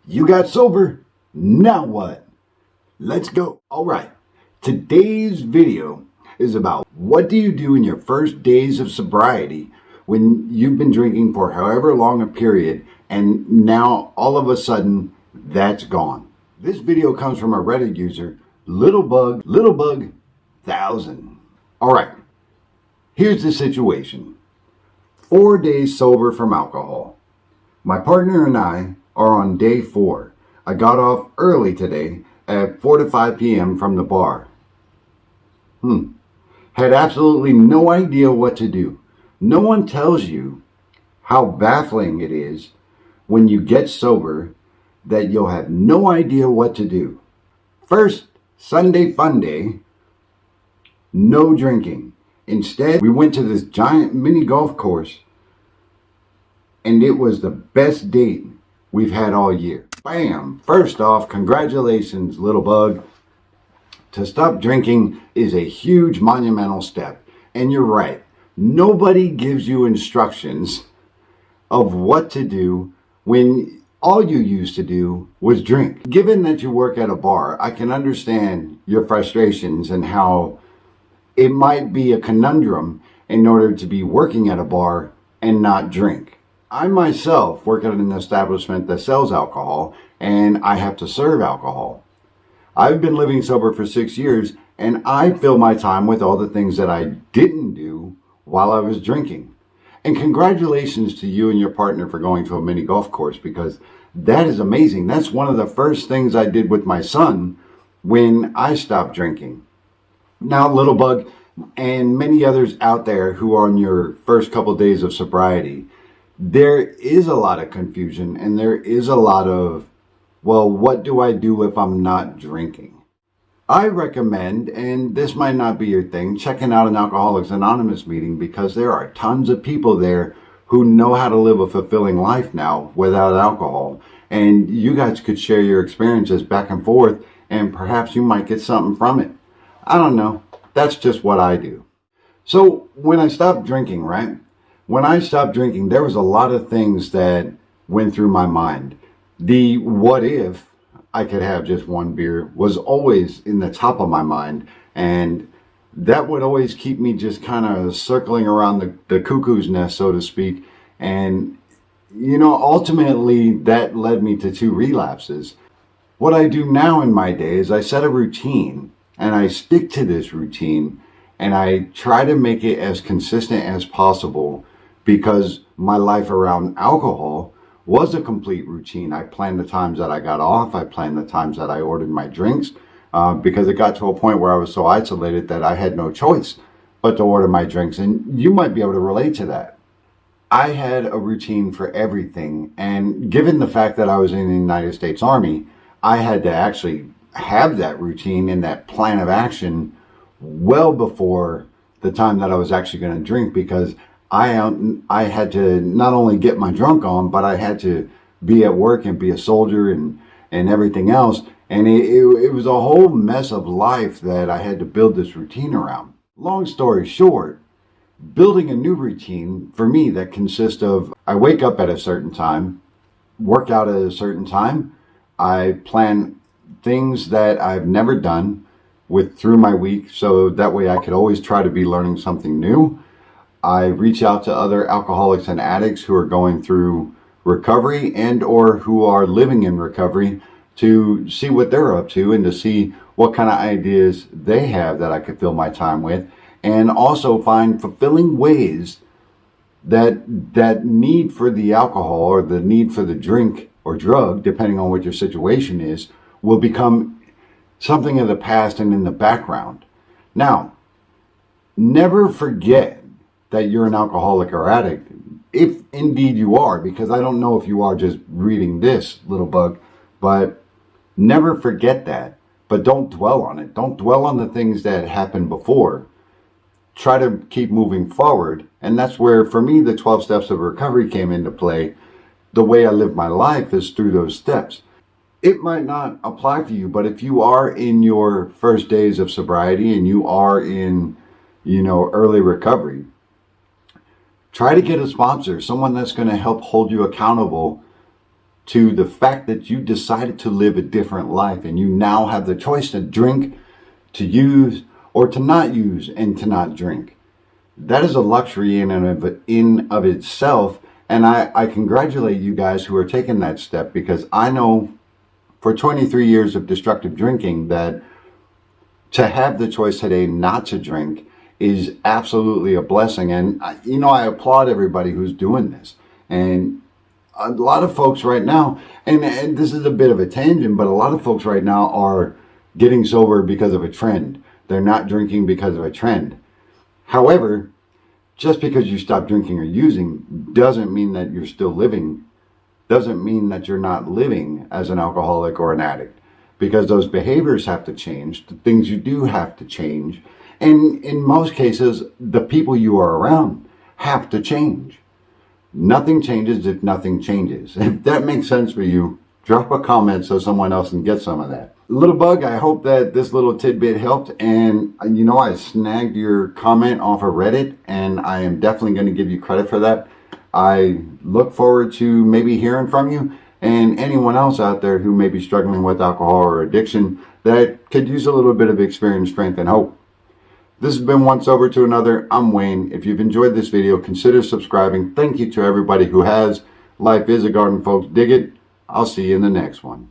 You got sober, now what? Let's go. All right, today's video is about what do you do in your first days of sobriety when you've been drinking for however long a period and now all of a sudden that's gone. This video comes from a Reddit user, Littlebug1000. All right, here's the situation. 4 days sober from alcohol. My partner and I are on day 4. I got off early today at 4 to 5 p.m. from the bar. Had absolutely no idea what to do. No one tells you how baffling it is when you get sober that you'll have no idea what to do. First Sunday fun day, no drinking. Instead, we went to this giant mini golf course and it was the best date we've had all year. Bam! First off, congratulations, little bug. To stop drinking is a huge monumental step. And you're right, nobody gives you instructions of what to do when all you used to do was drink. Given that you work at a bar, I can understand your frustrations and how it might be a conundrum in order to be working at a bar and not drink. I myself work at an establishment that sells alcohol and I have to serve alcohol. I've been living sober for 6 years and I fill my time with all the things that I didn't do while I was drinking. And congratulations to you and your partner for going to a mini golf course, because that is amazing. That's one of the first things I did with my son when I stopped drinking. Now, Little Bug and many others out there who are on your first couple days of sobriety, there is a lot of confusion and there is a lot of, well, what do I do if I'm not drinking? I recommend, and this might not be your thing, checking out an Alcoholics Anonymous meeting, because there are tons of people there who know how to live a fulfilling life now without alcohol. And you guys could share your experiences back and forth and perhaps you might get something from it. I don't know. That's just what I do. So when I stopped drinking, right? When I stopped drinking, there was a lot of things that went through my mind. The what if I could have just one beer was always in the top of my mind. And that would always keep me just kind of circling around the cuckoo's nest, so to speak. And, you know, ultimately that led me to 2 relapses. What I do now in my day is I set a routine and I stick to this routine and I try to make it as consistent as possible, because my life around alcohol was a complete routine. I planned the times that I got off. I planned the times that I ordered my drinks, because it got to a point where I was so isolated that I had no choice but to order my drinks. And you might be able to relate to that. I had a routine for everything. And given the fact that I was in the United States Army, I had to actually have that routine and that plan of action well before the time that I was actually going to drink, because I had to not only get my drunk on, but I had to be at work and be a soldier and everything else. And it was a whole mess of life that I had to build this routine around. Long story short, building a new routine for me that consists of, I wake up at a certain time, work out at a certain time, I plan things that I've never done through my week, so that way I could always try to be learning something new. I reach out to other alcoholics and addicts who are going through recovery and or who are living in recovery to see what they're up to and to see what kind of ideas they have that I could fill my time with, and also find fulfilling ways that need for the alcohol or the need for the drink or drug, depending on what your situation is, will become something of the past and in the background. Now, never forget that you're an alcoholic or addict, if indeed you are, because I don't know if you are just reading this, Little Bug, but never forget that. But don't dwell on it. Don't dwell on the things that happened before. Try to keep moving forward. And that's where, for me, the 12 steps of recovery came into play. The way I live my life is through those steps. It might not apply for you, but if you are in your first days of sobriety and you are in, early recovery, try to get a sponsor, someone that's going to help hold you accountable to the fact that you decided to live a different life and you now have the choice to drink, to use, or to not use and to not drink. That is a luxury in and of itself. And I congratulate you guys who are taking that step, because I know for 23 years of destructive drinking that to have the choice today not to drink is absolutely a blessing. And I applaud everybody who's doing this. And a lot of folks right now, and this is a bit of a tangent, but a lot of folks right now are getting sober because of a trend. They're not drinking because of a trend. However, just because you stop drinking or using doesn't mean that you're still living, doesn't mean that you're not living as an alcoholic or an addict, because those behaviors have to change. The things you do have to change. And in most cases, the people you are around have to change. Nothing changes if nothing changes. If that makes sense for you, drop a comment so someone else can get some of that. Little Bug, I hope that this little tidbit helped. And I snagged your comment off of Reddit, and I am definitely going to give you credit for that. I look forward to maybe hearing from you and anyone else out there who may be struggling with alcohol or addiction that could use a little bit of experience, strength, and hope. This has been One Sober to Another. I'm Wayne. If you've enjoyed this video, consider subscribing. Thank you to everybody who has. Life is a garden, folks. Dig it. I'll see you in the next one.